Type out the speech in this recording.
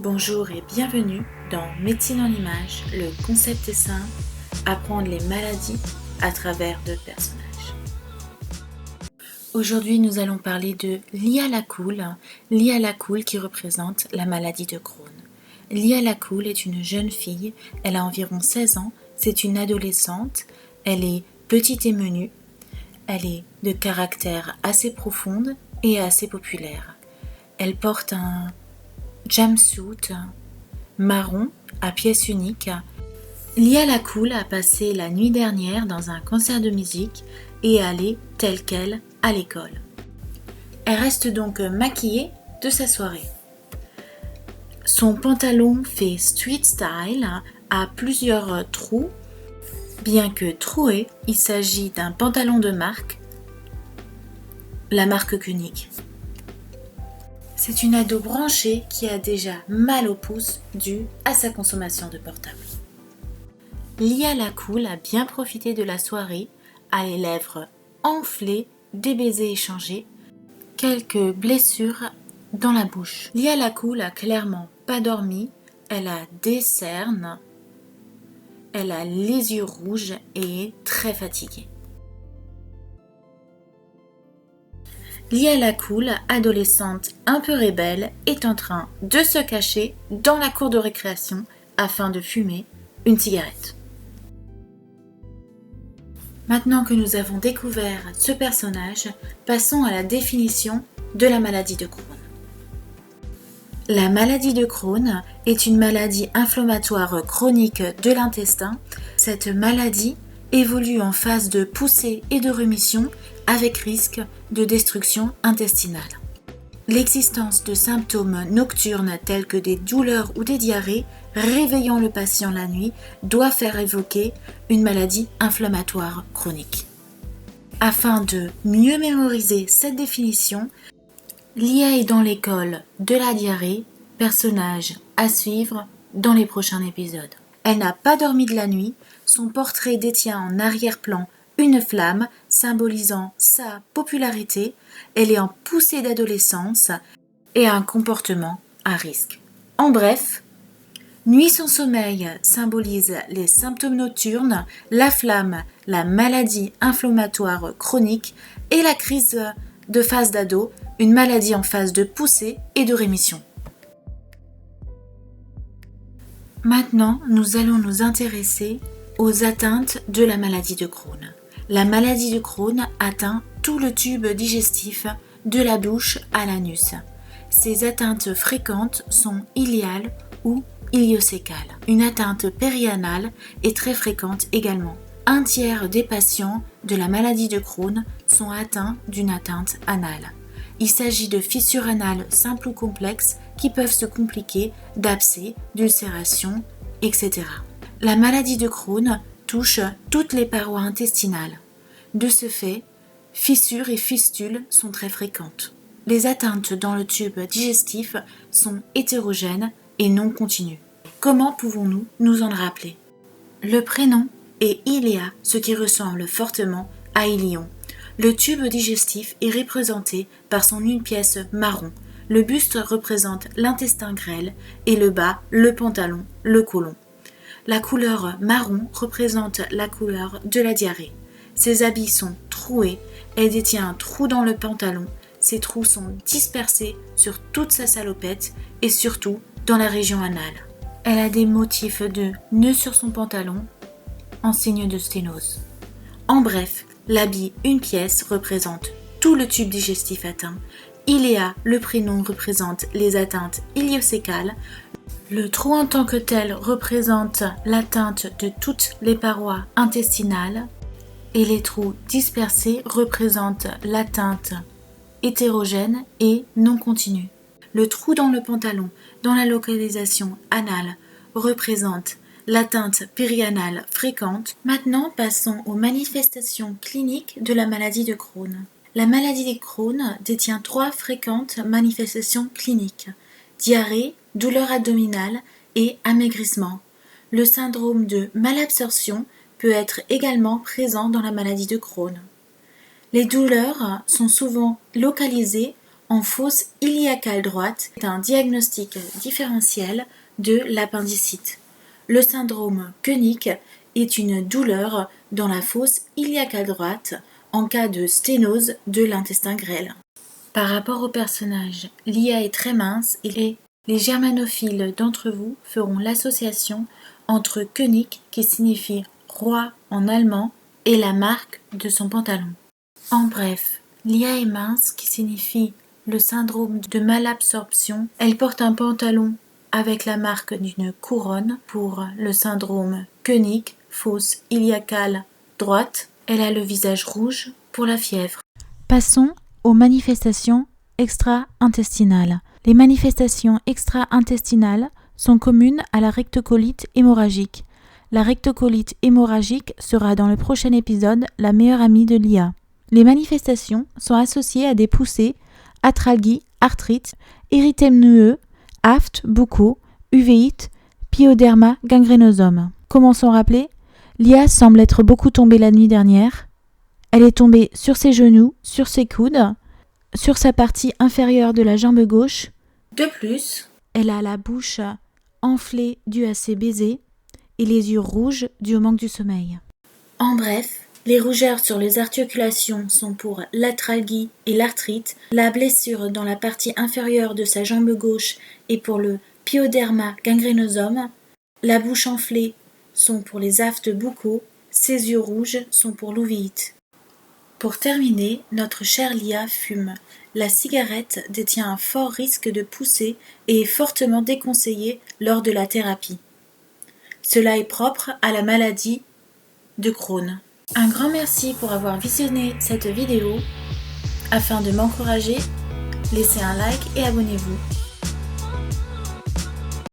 Bonjour et bienvenue dans Médecine en images. Le concept est simple, apprendre les maladies à travers d'autres personnages. Aujourd'hui, nous allons parler de Lia Lacoule. Lia Lacoule qui représente la maladie de Crohn. Lia Lacoule est une jeune fille, elle a environ 16 ans, c'est une adolescente, elle est petite et menue, elle est de caractère assez profonde et assez populaire. Elle porte un jumpsuit marron à pièce unique. Lia Lacoule a passé la nuit dernière dans un concert de musique et est allée telle qu'elle à l'école. Elle reste donc maquillée de sa soirée. Son pantalon fait street style, a plusieurs trous. Bien que troué, il s'agit d'un pantalon de marque, la marque Koenig. C'est une ado branchée qui a déjà mal au pouce dû à sa consommation de portable. Lia Lacoule a bien profité de la soirée, a les lèvres enflées, des baisers échangés, quelques blessures dans la bouche. Lia Lacoule a clairement pas dormi, elle a des cernes, elle a les yeux rouges et est très fatiguée. Lia Lacoule, adolescente un peu rebelle, est en train de se cacher dans la cour de récréation afin de fumer une cigarette. Maintenant que nous avons découvert ce personnage, passons à la définition de la maladie de Crohn. La maladie de Crohn est une maladie inflammatoire chronique de l'intestin. Cette maladie évolue en phase de poussée et de rémission avec risque de destruction intestinale. L'existence de symptômes nocturnes tels que des douleurs ou des diarrhées réveillant le patient la nuit doit faire évoquer une maladie inflammatoire chronique. Afin de mieux mémoriser cette définition, Lia est dans l'école de la diarrhée, personnage à suivre dans les prochains épisodes. Elle n'a pas dormi de la nuit, son portrait détient en arrière-plan une flamme symbolisant sa popularité, elle est en poussée d'adolescence et a un comportement à risque. En bref, nuit sans sommeil symbolise les symptômes nocturnes, la flamme, la maladie inflammatoire chronique et la crise de phase d'ado, une maladie en phase de poussée et de rémission. Maintenant, nous allons nous intéresser aux atteintes de la maladie de Crohn. La maladie de Crohn atteint tout le tube digestif de la bouche à l'anus. Ces atteintes fréquentes sont iliales ou iliocécales. Une atteinte périanale est très fréquente également. Un tiers des patients de la maladie de Crohn sont atteints d'une atteinte anale. Il s'agit de fissures anales simples ou complexes qui peuvent se compliquer d'abcès, d'ulcération, etc. La maladie de Crohn touche toutes les parois intestinales. De ce fait, fissures et fistules sont très fréquentes. Les atteintes dans le tube digestif sont hétérogènes et non continues. Comment pouvons-nous nous en rappeler ? Le prénom est Iléa, ce qui ressemble fortement à Ilion. Le tube digestif est représenté par son une pièce marron. Le buste représente l'intestin grêle et le bas, le pantalon, le côlon. La couleur marron représente la couleur de la diarrhée. Ses habits sont troués, elle détient un trou dans le pantalon, ces trous sont dispersés sur toute sa salopette et surtout dans la région anale. Elle a des motifs de nœuds sur son pantalon en signe de sténose. En bref, l'habit une pièce représente tout le tube digestif atteint. Iléa, le prénom, représente les atteintes iliocécales. Le trou en tant que tel représente l'atteinte de toutes les parois intestinales et les trous dispersés représentent l'atteinte hétérogène et non continue. Le trou dans le pantalon, dans la localisation anale, représente l'atteinte périanale fréquente. Maintenant, passons aux manifestations cliniques de la maladie de Crohn. La maladie de Crohn détient 3 fréquentes manifestations cliniques: diarrhée, douleur abdominale et amaigrissement. Le syndrome de malabsorption peut être également présent dans la maladie de Crohn. Les douleurs sont souvent localisées en fosse iliacale droite est un diagnostic différentiel de l'appendicite. Le syndrome Koenig est une douleur dans la fosse iliacale droite en cas de sténose de l'intestin grêle. Par rapport au personnage, Lia est très mince et les germanophiles d'entre vous feront l'association entre König, qui signifie roi en allemand, et la marque de son pantalon. En bref, Lia est mince, qui signifie le syndrome de malabsorption. Elle porte un pantalon avec la marque d'une couronne pour le syndrome Koenig, fosse iliacale droite. Elle a le visage rouge pour la fièvre. Passons aux manifestations extra-intestinales. Les manifestations extra-intestinales sont communes à la rectocolite hémorragique. La rectocolite hémorragique sera dans le prochain épisode la meilleure amie de Lia. Les manifestations sont associées à des poussées, arthralgie, arthrite, érythème noueux, aphte, bucco, uvéite, pyoderma gangrenosum. Comment s'en rappeler ? Lia semble être beaucoup tombée la nuit dernière. Elle est tombée sur ses genoux, sur ses coudes, sur sa partie inférieure de la jambe gauche. De plus, elle a la bouche enflée due à ses baisers et les yeux rouges dû au manque du sommeil. En bref, les rougeurs sur les articulations sont pour l'arthralgie et l'arthrite, la blessure dans la partie inférieure de sa jambe gauche est pour le pyoderma gangrenosum, la bouche enflée sont pour les aphtes buccaux, ses yeux rouges sont pour l'uvéite. Pour terminer, notre chère Lia fume. La cigarette détient un fort risque de poussée et est fortement déconseillée lors de la thérapie. Cela est propre à la maladie de Crohn. Un grand merci pour avoir visionné cette vidéo. Afin de m'encourager, laissez un like et abonnez-vous.